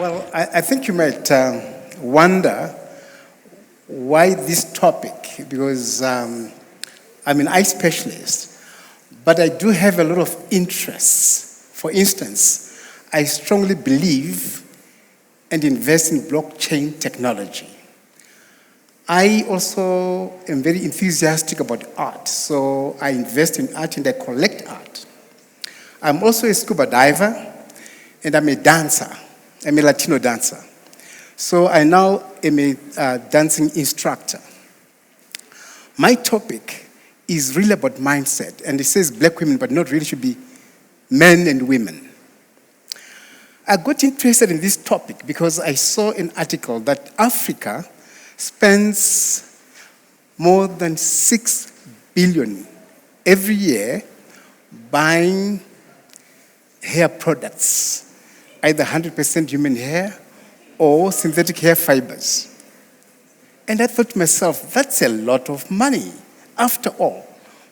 Well, I think you might wonder why this topic, because I'm an eye specialist, but I do have a lot of interests. For instance, I strongly believe and invest in blockchain technology. I also am very enthusiastic about art, so I invest in art and I collect art. I'm also a scuba diver, and I'm a dancer. I'm a Latino dancer. So I now am a dancing instructor. My topic is really about mindset, and it says black women, but not really, should be men and women. I got interested in this topic because I saw an article that Africa spends more than 6 billion every year buying hair products, either 100% human hair or synthetic hair fibers. And I thought to myself, that's a lot of money. After all,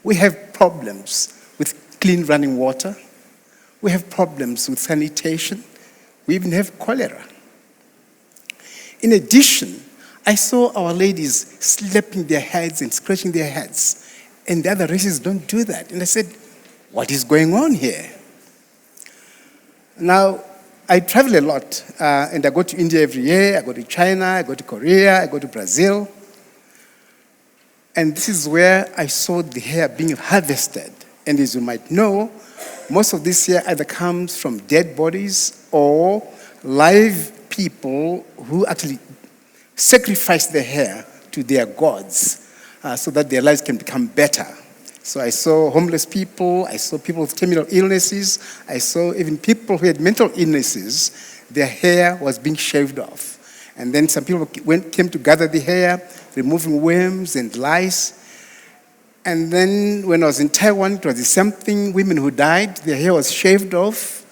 we have problems with clean running water. We have problems with sanitation. We even have cholera. In addition, I saw our ladies slapping their heads and scratching their heads, and the other races don't do that. And I said, what is going on here? Now, I travel a lot, and I go to India every year, I go to China, I go to Korea, I go to Brazil. And this is where I saw the hair being harvested. And as you might know, most of this hair either comes from dead bodies or live people who actually sacrifice their hair to their gods so that their lives can become better. So I saw homeless people, I saw people with terminal illnesses, I saw even people who had mental illnesses, their hair was being shaved off. And then some people came to gather the hair, removing worms and lice. And then when I was in Taiwan, it was the same thing. Women who died, their hair was shaved off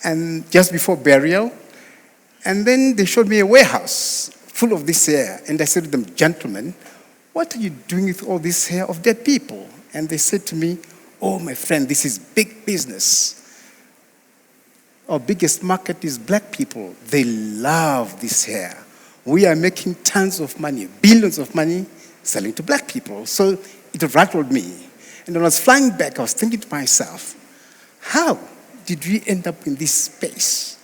and just before burial. And then they showed me a warehouse full of this hair. And I said to them, gentlemen, what are you doing with all this hair of dead people? And they said to me, oh, my friend, this is big business. Our biggest market is black people. They love this hair. We are making tons of money, billions of money, selling to black people. So it rattled me. And when I was flying back, I was thinking to myself, how did we end up in this space?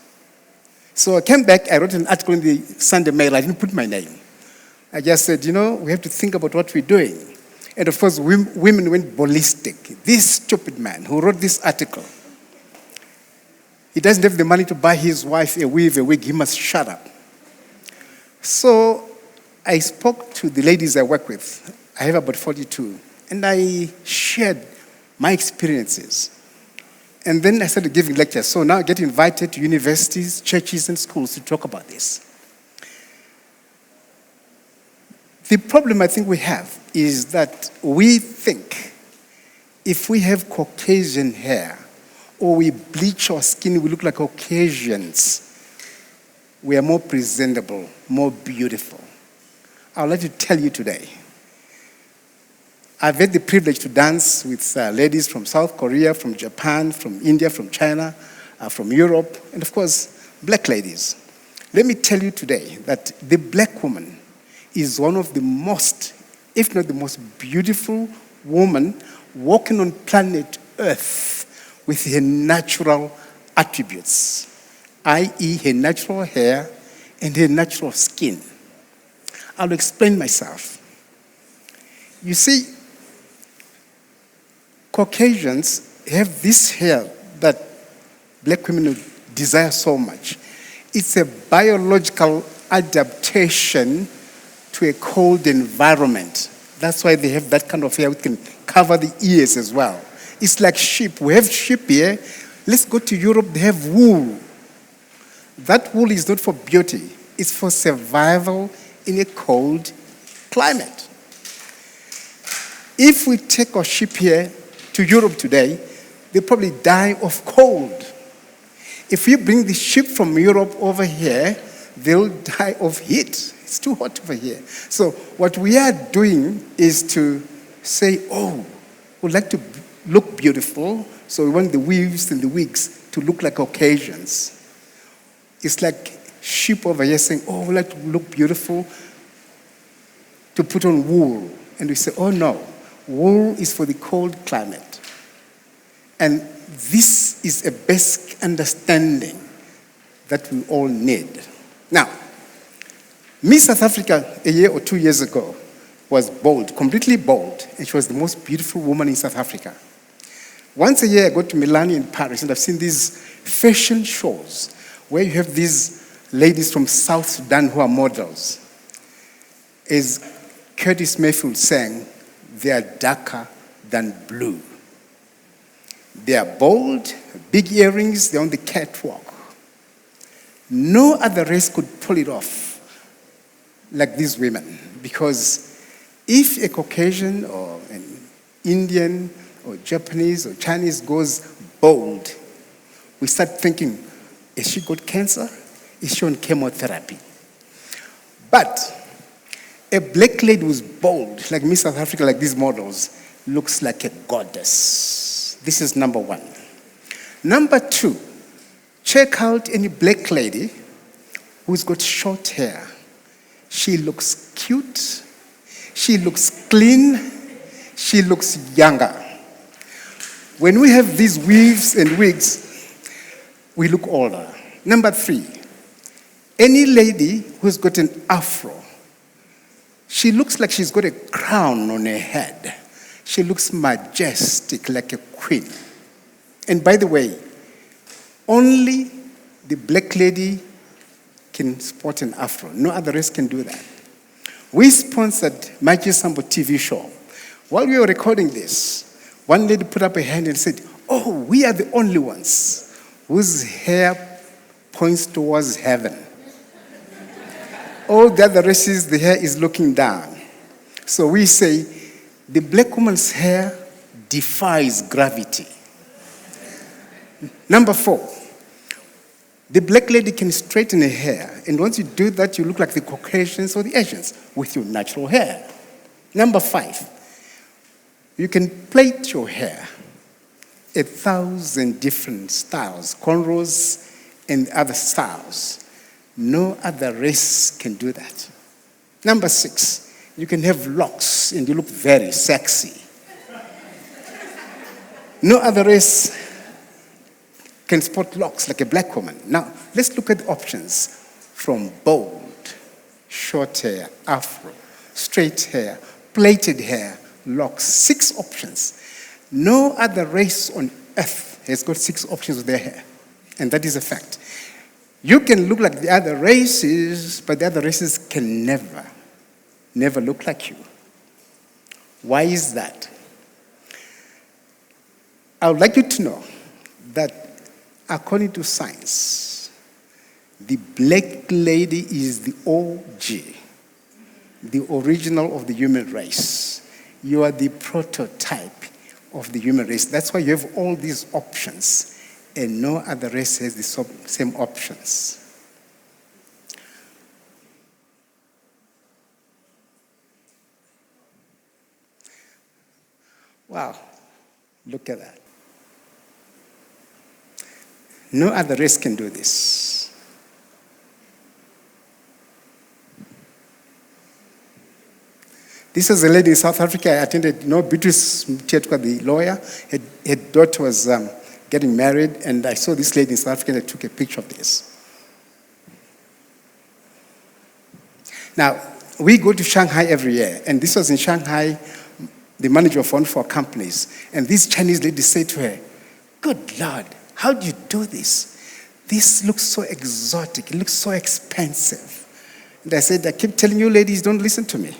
So I came back, I wrote an article in the Sunday Mail. I didn't put my name. I just said, we have to think about what we're doing. And of course, women went ballistic. This stupid man who wrote this article, he doesn't have the money to buy his wife a wig, he must shut up. So I spoke to the ladies I work with. I have about 42. And I shared my experiences. And then I started giving lectures. So now I get invited to universities, churches, and schools to talk about this. The problem I think we have is that we think if we have Caucasian hair or we bleach our skin, we look like Caucasians, we are more presentable, more beautiful. I'd like to tell you today, I've had the privilege to dance with ladies from South Korea, from Japan, from India, from China, from Europe, and of course, black ladies. Let me tell you today that the black woman is one of the most, if not the most beautiful woman walking on planet Earth with her natural attributes, i.e. her natural hair and her natural skin. I'll explain myself. You see, Caucasians have this hair that black women desire so much. It's a biological adaptation to a cold environment. That's why they have that kind of hair. We can cover the ears as well. It's like sheep. We have sheep here. Let's go to Europe. They have wool. That wool is not for beauty. It's for survival in a cold climate. If we take our sheep here to Europe today, they probably die of cold. If we bring the sheep from Europe over here, they'll die of heat. It's too hot over here. So what we are doing is to say, we'd like to look beautiful, so we want the weaves and the wigs to look like Caucasians. It's like sheep over here saying, oh, we like to look beautiful, to put on wool. And we say, oh no, wool is for the cold climate. And this is a basic understanding that we all need. Now, Miss South Africa a year or 2 years ago was bold, completely bold, and she was the most beautiful woman in South Africa. Once a year I go to Milan in Paris, and I've seen these fashion shows where you have these ladies from South Sudan who are models. As Curtis Mayfield sang, they are darker than blue. They are bold, big earrings, they're on the catwalk. No other race could pull it off like these women, because if a Caucasian or an Indian or Japanese or Chinese goes bold, we start thinking, is she got cancer? Is she on chemotherapy? But a black lady who's bold, like Miss South Africa, like these models, looks like a goddess. This is number one. Number two, check out any black lady who's got short hair. She looks cute, she looks clean, she looks younger. When we have these weaves and wigs, we look older. Number three, any lady who's got an afro, she looks like she's got a crown on her head. She looks majestic, like a queen. And by the way, only the black lady can sport an afro. No other race can do that. We sponsored Magic Sambo TV show. While we were recording this, one lady put up a hand and said, oh, we are the only ones whose hair points towards heaven. All the other races, the hair is looking down. So we say, the black woman's hair defies gravity. Number four, the black lady can straighten her hair, and once you do that, you look like the Caucasians or the Asians with your natural hair. Number five, you can plait your hair 1,000 different styles, cornrows and other styles. No other race can do that. Number six, you can have locks and you look very sexy. No other race can sport locks like a black woman. Now, let's look at the options from bold, short hair, afro, straight hair, plaited hair, locks. 6 options. No other race on earth has got 6 options with their hair. And that is a fact. You can look like the other races, but the other races can never look like you. Why is that? I would like you to know that according to science, the black lady is the OG, the original of the human race. You are the prototype of the human race. That's why you have all these options, and no other race has the same options. Wow, look at that. No other race can do this. This is a lady in South Africa. I attended, Beatrice Mtetwa, the lawyer. Her daughter was getting married, and I saw this lady in South Africa, and I took a picture of this. Now, we go to Shanghai every year, and this was in Shanghai, the manager of one of our companies, and this Chinese lady said to her, "Good Lord, how do you do this? This looks so exotic. It looks so expensive." And I said, "I keep telling you ladies, don't listen to me."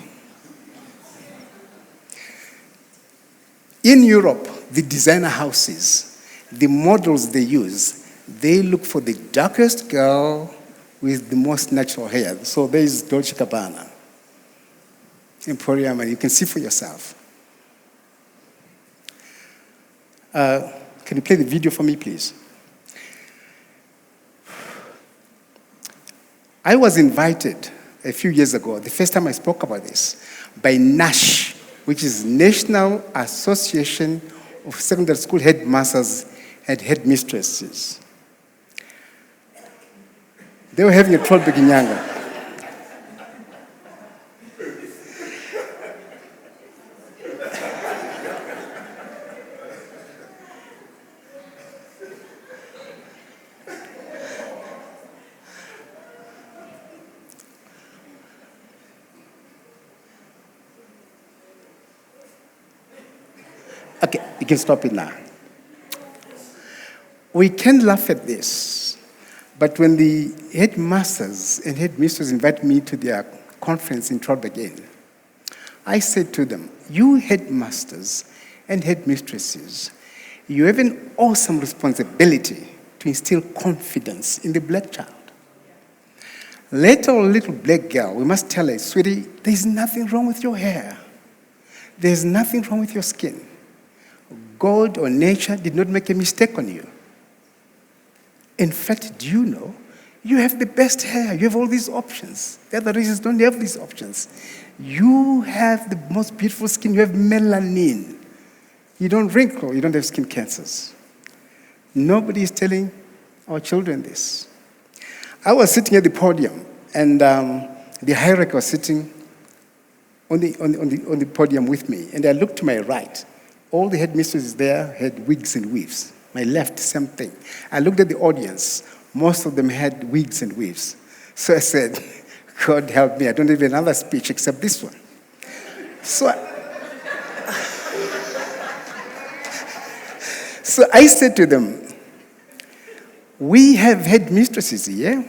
In Europe, the designer houses, the models they use, they look for the darkest girl with the most natural hair. So there is Dolce & Gabbana, Emporium, and you can see for yourself. Can you play the video for me, please? I was invited a few years ago, the first time I spoke about this, by NASH, which is National Association of Secondary School Headmasters and Headmistresses. They were having a Trollbeck in Nyanga. Okay, you can stop it now. We can laugh at this, but when the headmasters and headmistresses invite me to their conference in Trollbeck, I said to them, you headmasters and headmistresses, you have an awesome responsibility to instill confidence in the black child. Little black girl, we must tell her, sweetie, there's nothing wrong with your hair. There's nothing wrong with your skin. God or nature did not make a mistake on you. In fact, do you know, you have the best hair. You have all these options. The other races don't have these options. You have the most beautiful skin. You have melanin. You don't wrinkle. You don't have skin cancers. Nobody is telling our children this. I was sitting at the podium, and the hierarchy was sitting on the podium with me, and I looked to my right. All the headmistresses there had wigs and weaves. My left, same thing. I looked at the audience. Most of them had wigs and weaves. So I said, God help me, I don't have another speech except this one. So I said to them, we have headmistresses here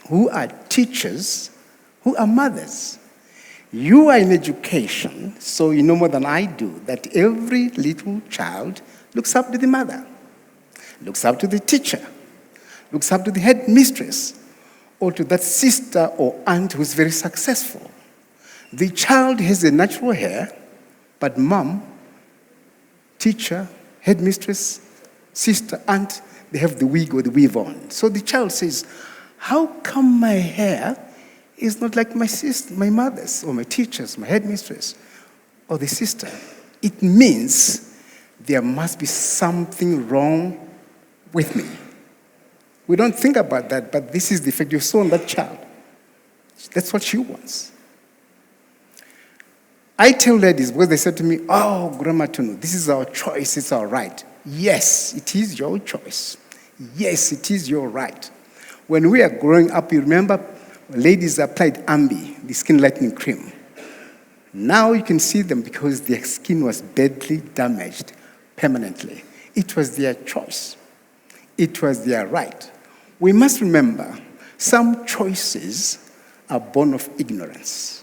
who are teachers, who are mothers. You are in education, so you know more than I do that every little child looks up to the mother, looks up to the teacher, looks up to the headmistress, or to that sister or aunt who's very successful. The child has a natural hair, but mom, teacher, headmistress, sister, aunt, they have the wig or the weave on. So the child says, how come my hair is not like my sister, my mother's, or my teacher's, my headmistress, or the sister? It means there must be something wrong with me. We don't think about that, but this is the effect you saw on that child. That's what she wants. I tell ladies, because they said to me, oh, Guramatunhu, this is our choice, it's our right. Yes, it is your choice. Yes, it is your right. When we are growing up, you remember, ladies applied Ambi, the skin lightening cream. Now you can see them because their skin was badly damaged permanently. It was their choice. It was their right. We must remember, some choices are born of ignorance.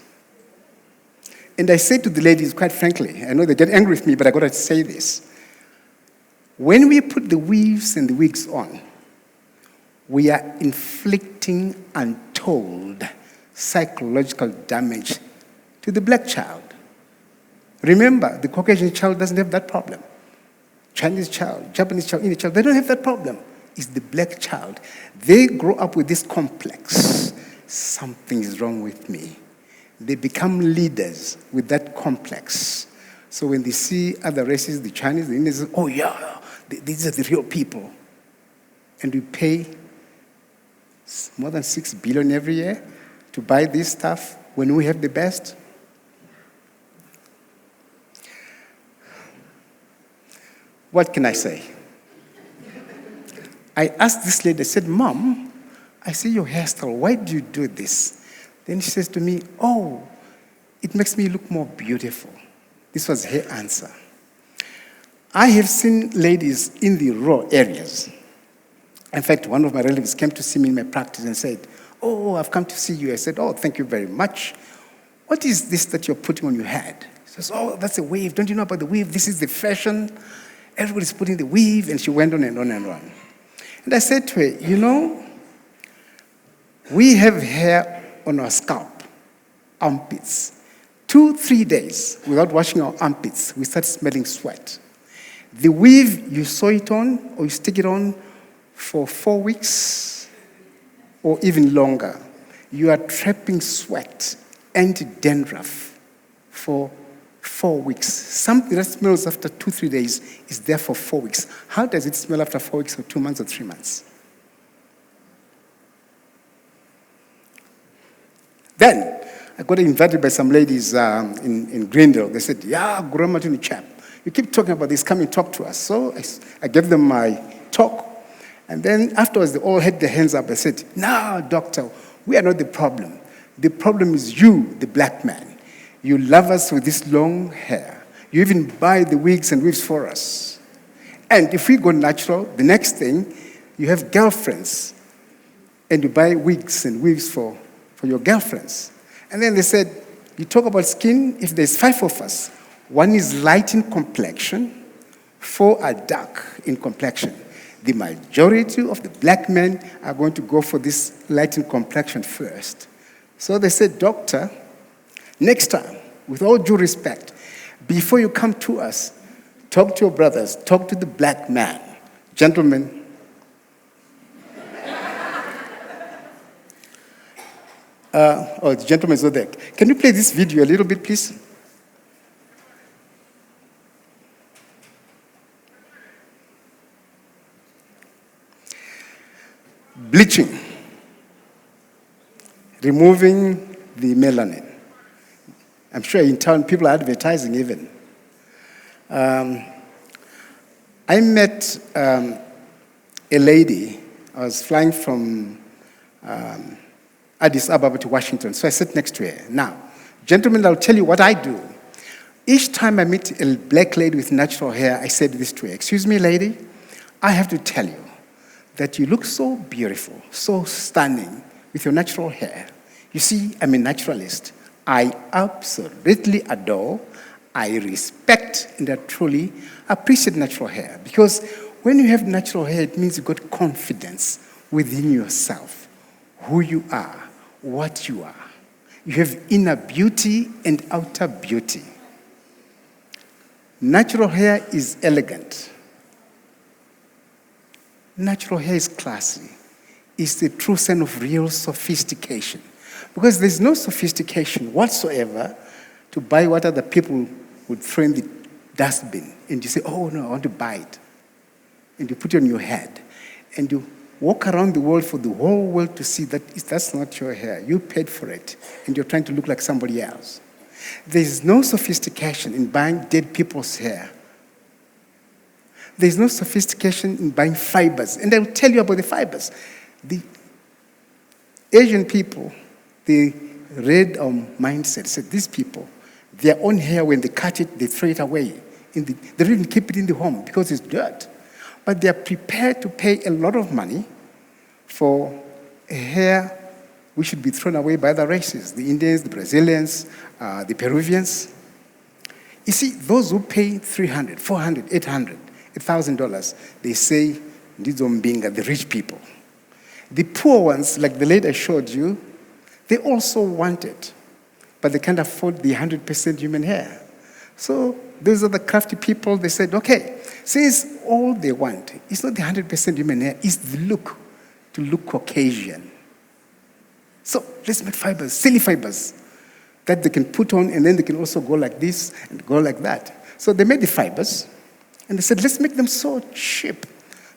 And I say to the ladies, quite frankly, I know they get angry with me, but I got to say this. When we put the weaves and the wigs on, we are inflicting untold psychological damage to the black child. Remember, the Caucasian child doesn't have that problem. Chinese child, Japanese child, Indian child, they don't have that problem. It's the black child. They grow up with this complex. Something is wrong with me. They become leaders with that complex. So when they see other races, the Chinese, the Indians, oh yeah, these are the real people. And we pay more than 6 billion every year to buy this stuff when we have the best. What can I say? I asked this lady, I said, Mom, I see your hairstyle, why do you do this? Then she says to me, oh, it makes me look more beautiful. This was her answer. I have seen ladies in the raw areas. In fact, one of my relatives came to see me in my practice and said, oh, I've come to see you. I said, oh, thank you very much. What is this that you're putting on your head? She says, oh, that's a weave. Don't you know about the weave? This is the fashion. Everybody's putting the weave. And she went on and on and on. And I said to her, you know, we have hair on our scalp, armpits. 2-3 days without washing our armpits, we start smelling sweat. The weave, you sew it on or you stick it on for 4 weeks or even longer. You are trapping sweat and dandruff for 4 weeks. Something that smells after 2-3 days is there for 4 weeks. How does it smell after 4 weeks or 2 months or 3 months? Then I got invited by some ladies in Greendale. They said, yeah, Guramatunhu chap, you keep talking about this, come and talk to us. So I gave them my talk. And then afterwards, they all had their hands up. They said, no, doctor, we are not the problem. The problem is you, the black man. You love us with this long hair. You even buy the wigs and weaves for us. And if we go natural, the next thing, you have girlfriends. And you buy wigs and weaves for your girlfriends. And then they said, you talk about skin, if there's 5 of us, 1 is light in complexion, 4 are dark in complexion. The majority of the black men are going to go for this light in complexion first. So they said, doctor, next time, with all due respect, before you come to us, talk to your brothers, talk to the black man. Gentlemen, the gentleman's over there. Can you play this video a little bit, please? Bleaching. Removing the melanin. I'm sure in town people are advertising even. I met a lady. I was flying from Addis Ababa to Washington, so I sat next to her. Now, gentlemen, I'll tell you what I do. Each time I meet a black lady with natural hair, I said this to her, excuse me, lady, I have to tell you that you look so beautiful, so stunning with your natural hair. You see, I'm a naturalist. I absolutely adore, I respect, and I truly appreciate natural hair. Because when you have natural hair, it means you've got confidence within yourself, who you are, what you are. You have inner beauty and outer beauty. Natural hair is elegant. Natural hair is classy. It's the true sign of real sophistication. Because there's no sophistication whatsoever to buy what other people would throw in the dustbin. And you say, oh no, I want to buy it. And you put it on your head. And you walk around the world for the whole world to see that that's not your hair. You paid for it. And you're trying to look like somebody else. There's no sophistication in buying dead people's hair. There's no sophistication in buying fibers. And I'll tell you about the fibers. The Asian people, the red mindset said, these people, their own hair, when they cut it, they throw it away. They don't even keep it in the home because it's dirt. But they're prepared to pay a lot of money for a hair which should be thrown away by other races, the Indians, the Brazilians, the Peruvians. You see, those who pay $300, $400, $800, $1,000, they say, Ndizombinga, the rich people. The poor ones, like the lady I showed you, they also want it, but they can't afford the 100% human hair. So those are the crafty people. They said, okay, since all they want is not the 100% human hair, it's the look, to look Caucasian. So let's make fibers, silly fibers, that they can put on, and then they can also go like this and go like that. So they made the fibers, and they said, let's make them so cheap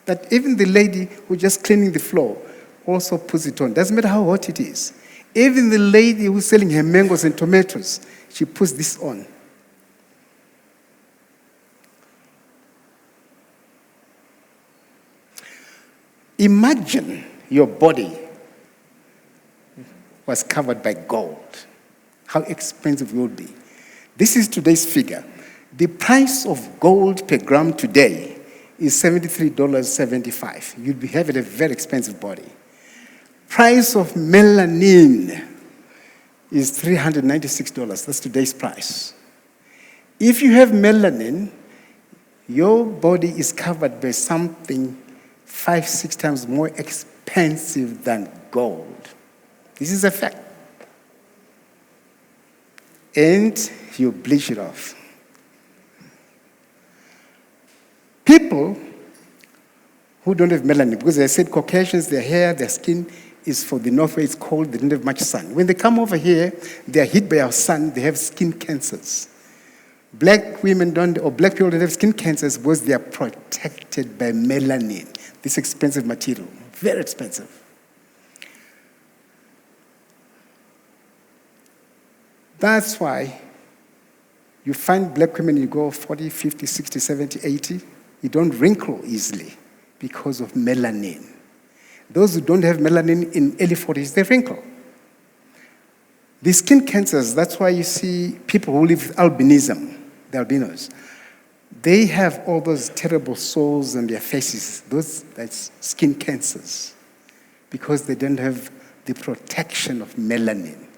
that even the lady who's just cleaning the floor also puts it on. Doesn't matter how hot it is. Even the lady who's selling her mangoes and tomatoes, she puts this on. Imagine your body was covered by gold. How expensive it would be. This is today's figure. The price of gold per gram today is $73.75. You'd be having a very expensive body. Price of melanin is $396. That's today's price. If you have melanin, your body is covered by something 5-6 times more expensive than gold. This is a fact. And you bleach it off. People who don't have melanin, because I said Caucasians, their hair, their skin is for the north where it's cold, they don't have much sun. When they come over here, they are hit by our sun, they have skin cancers. Black women don't, or black people don't have skin cancers because they are protected by melanin, this expensive material, very expensive. That's why you find black women, you go 40, 50, 60, 70, 80, you don't wrinkle easily because of melanin. Those who don't have melanin in early 40s, they wrinkle. The skin cancers, that's why you see people who live with albinism, the albinos, they have all those terrible sores on their faces. That's skin cancers because they don't have the protection of melanin.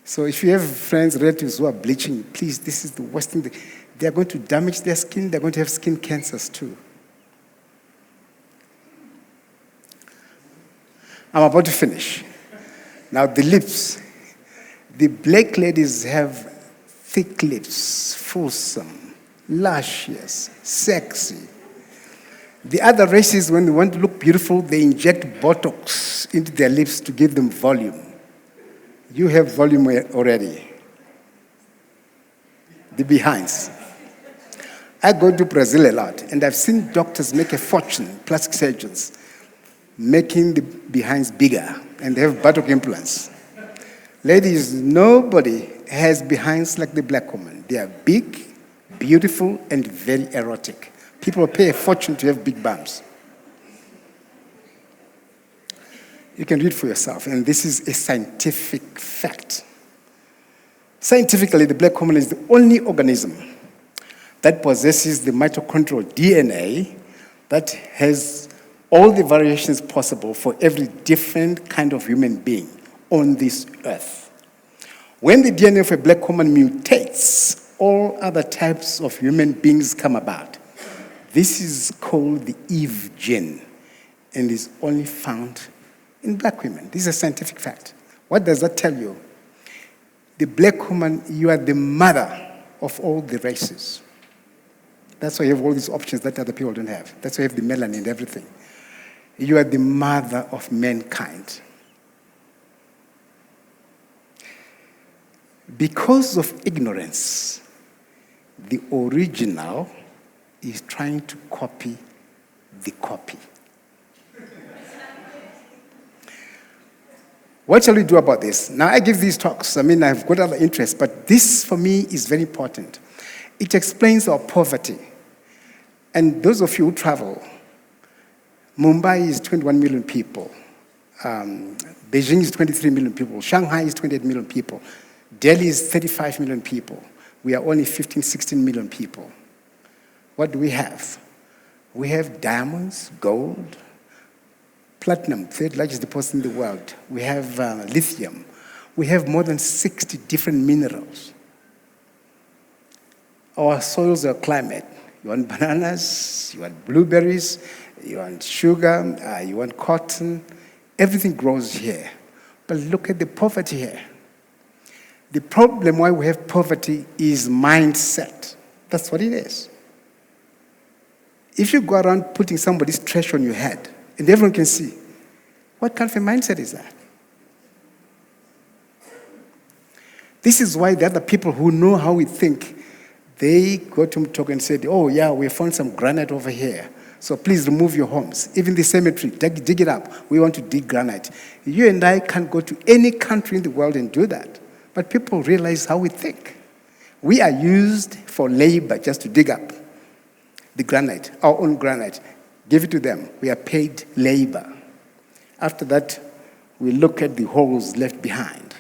So if you have friends, relatives who are bleaching, please, this is the worst thing. They are going to damage their skin. They're going to have skin cancers too. I'm about to finish. Now the lips. The black ladies have thick lips, fulsome, luscious, sexy. The other races, when they want to look beautiful, they inject Botox into their lips to give them volume. You have volume already. The behinds. I go to Brazil a lot, and I've seen doctors make a fortune, plastic surgeons, making the behinds bigger, and they have buttock implants. Ladies, nobody has behinds like the black woman. They are big, beautiful, and very erotic. People pay a fortune to have big bums. You can read for yourself, and this is a scientific fact. Scientifically, the black woman is the only organism that possesses the mitochondrial DNA that has all the variations possible for every different kind of human being on this earth. When the DNA of a black woman mutates, all other types of human beings come about. This is called the Eve gene and is only found in black women. This is a scientific fact. What does that tell you? The black woman, you are the mother of all the races. That's why you have all these options that other people don't have. That's why you have the melanin and everything. You are the mother of mankind. Because of ignorance, the original is trying to copy the copy. What shall we do about this? Now, I give these talks. I've got other interests, but this, for me, is very important. It explains our poverty. And those of you who travel, Mumbai is 21 million people. Beijing is 23 million people. Shanghai is 28 million people. Delhi is 35 million people. We are only 15, 16 million people. What do we have? We have diamonds, gold, platinum, third largest deposit in the world. We have lithium. We have more than 60 different minerals. Our soils are climate. You want bananas, you want blueberries, you want sugar, you want cotton. Everything grows here. But look at the poverty here. The problem why we have poverty is mindset. That's what it is. If you go around putting somebody's trash on your head, and everyone can see, what kind of a mindset is that? This is why the other people who know how we think, they go to Mtoko and said, oh yeah, we found some granite over here. So please remove your homes. Even the cemetery, dig it up. We want to dig granite. You and I can't go to any country in the world and do that. But people realize how we think. We are used for labor just to dig up the granite, our own granite. Give it to them. We are paid labor. After that, we look at the holes left behind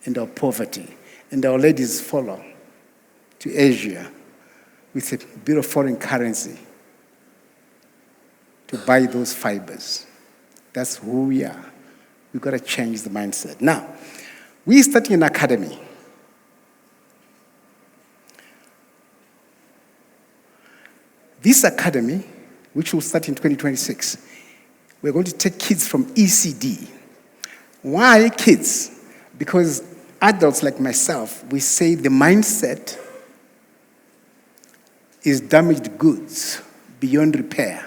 and our poverty. And our ladies follow to Asia with a bit of foreign currency to buy those fibers. That's who we are. We've got to change the mindset. Now, we're starting an academy. This academy, which will start in 2026, we're going to take kids from ECD. Why kids? Because adults like myself, we say the mindset is damaged goods beyond repair.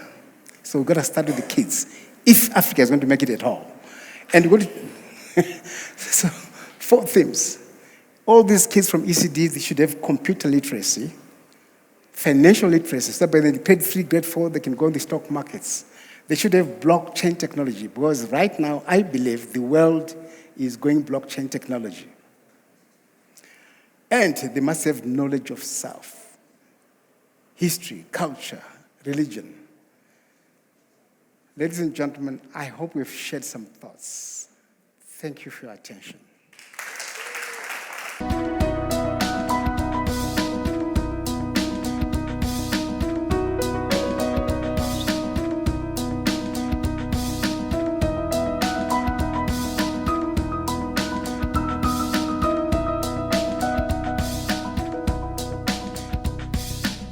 So we've got to start with the kids, if Africa is going to make it at all. And we're going to so 4 themes. All these kids from ECD, they should have computer literacy, financial literacy, so by the grade 3, grade 4, they can go on the stock markets. They should have blockchain technology, because right now, I believe the world is going blockchain technology. And they must have knowledge of self, history, culture, religion. Ladies and gentlemen, I hope we've shared some thoughts. Thank you for your attention.